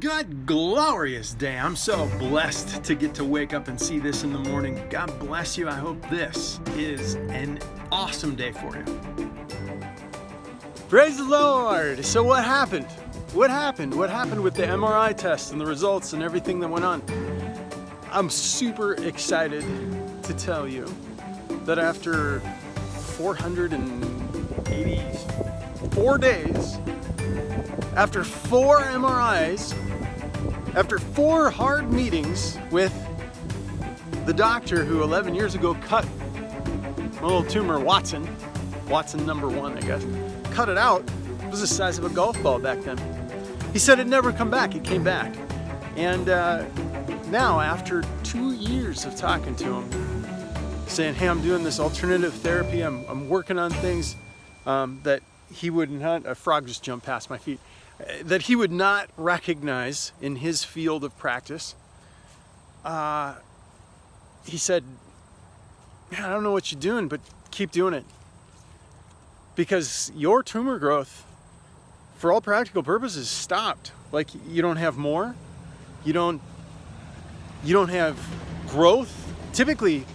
Good glorious day. I'm so blessed to get to wake up and see this in the morning. God bless you. I hope this is an awesome day for you. Praise the Lord. So what happened? What happened with the MRI test and the results and everything that went on? I'm super excited to tell you that after 484 days, after 4 MRIs, after 4 hard meetings with the doctor who 11 years ago cut my little tumor, Watson number 1, I guess, cut it out. It was the size of a golf ball back then. He said it'd never come back. It came back. And now, after 2 years of talking to him, saying, hey, I'm doing this alternative therapy, I'm working on things that he would not, a frog just jumped past my feet, that he would not recognize in his field of practice. He said, man, I don't know what you're doing, but keep doing it. Because your tumor growth, for all practical purposes, stopped. Like, you don't have more, you don't have growth. Typically,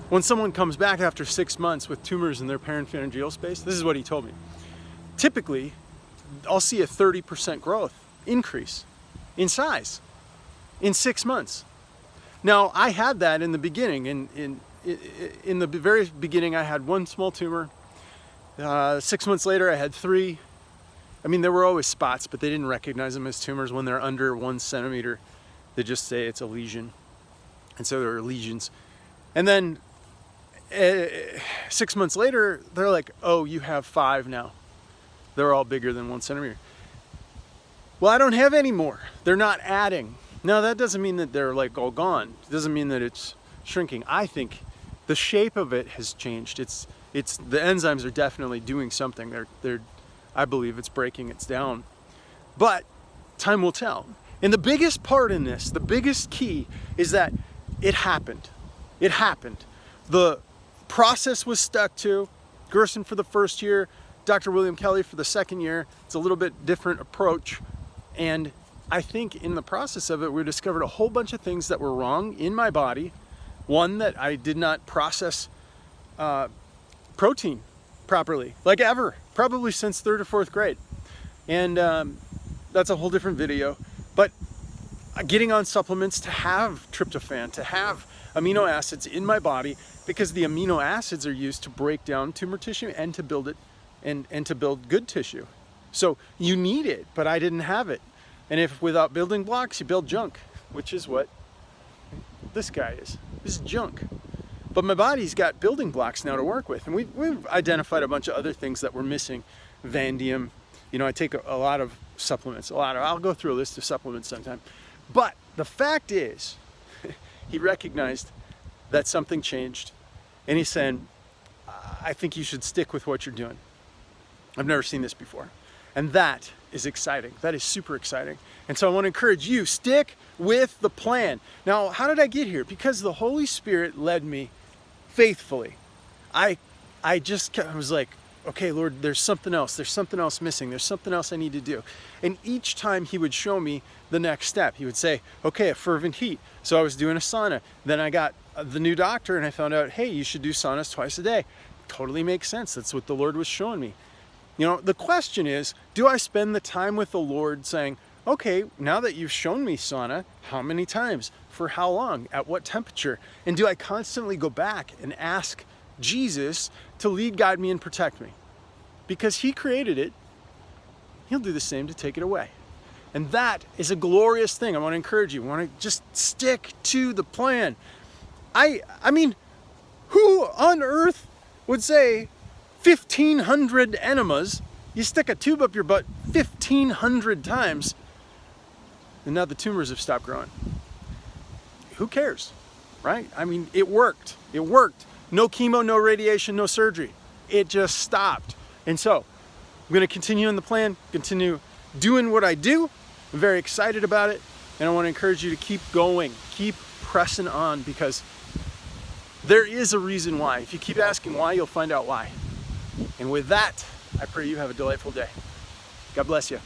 when someone comes back after 6 months with tumors in their parapharyngeal space, this is what he told me. Typically, I'll see a 30% growth increase in size in 6 months. Now, I had that in the beginning. In the very beginning, I had 1 small tumor. 6 months later, I had 3. I mean, there were always spots, but they didn't recognize them as tumors when they're under 1 centimeter. They just say it's a lesion. And so there are lesions. And then 6 months later, they're like, oh, you have 5 now. They're all bigger than 1 centimeter. Well, I don't have any more. They're not adding. Now, that doesn't mean that they're like all gone. It doesn't mean that it's shrinking. I think the shape of it has changed. It's the enzymes are definitely doing something. I believe it's breaking it down. But time will tell. And the biggest part in this, the biggest key, is that it happened. It happened. The process was stuck to. Gerson for the first year, Dr. William Kelly for the second year. It's a little bit different approach. And I think in the process of it, we discovered a whole bunch of things that were wrong in my body. One, that I did not process protein properly, like ever, probably since 3rd or 4th grade. And that's a whole different video. But getting on supplements to have tryptophan, to have amino acids in my body, because the amino acids are used to break down tumor tissue and to build it and to build good tissue. So you need it, but I didn't have it. And if without building blocks, you build junk, which is what this guy is. This is junk. But my body's got building blocks now to work with. And we've identified a bunch of other things that we're missing. Vanadium. You know, I take a lot of supplements. I'll go through a list of supplements sometime. But the fact is, he recognized that something changed. And he's saying, I think you should stick with what you're doing. I've never seen this before. And that is exciting. That is super exciting. And so I want to encourage you, stick with the plan. Now, how did I get here? Because the Holy Spirit led me faithfully. I was like, okay, Lord, there's something else. There's something else missing. There's something else I need to do. And each time he would show me the next step. He would say, okay, a fervent heat. So I was doing a sauna. Then I got the new doctor and I found out, hey, you should do saunas twice a day. Totally makes sense. That's what the Lord was showing me. You know, the question is, do I spend the time with the Lord saying, okay, now that you've shown me sauna, how many times? For how long? At what temperature? And do I constantly go back and ask Jesus to lead, guide me, and protect me? Because he created it, he'll do the same to take it away. And that is a glorious thing. I want to encourage you. I want to just stick to the plan. I mean, who on earth would say 1,500 enemas, you stick a tube up your butt 1,500 times, and now the tumors have stopped growing? Who cares, right? I mean, it worked. It worked. No chemo, no radiation, no surgery. It just stopped. And so I'm going to continue on the plan, continue doing what I do. I'm very excited about it. And I want to encourage you to keep going, keep pressing on, because there is a reason why. If you keep asking why, you'll find out why. And with that, I pray you have a delightful day. God bless you.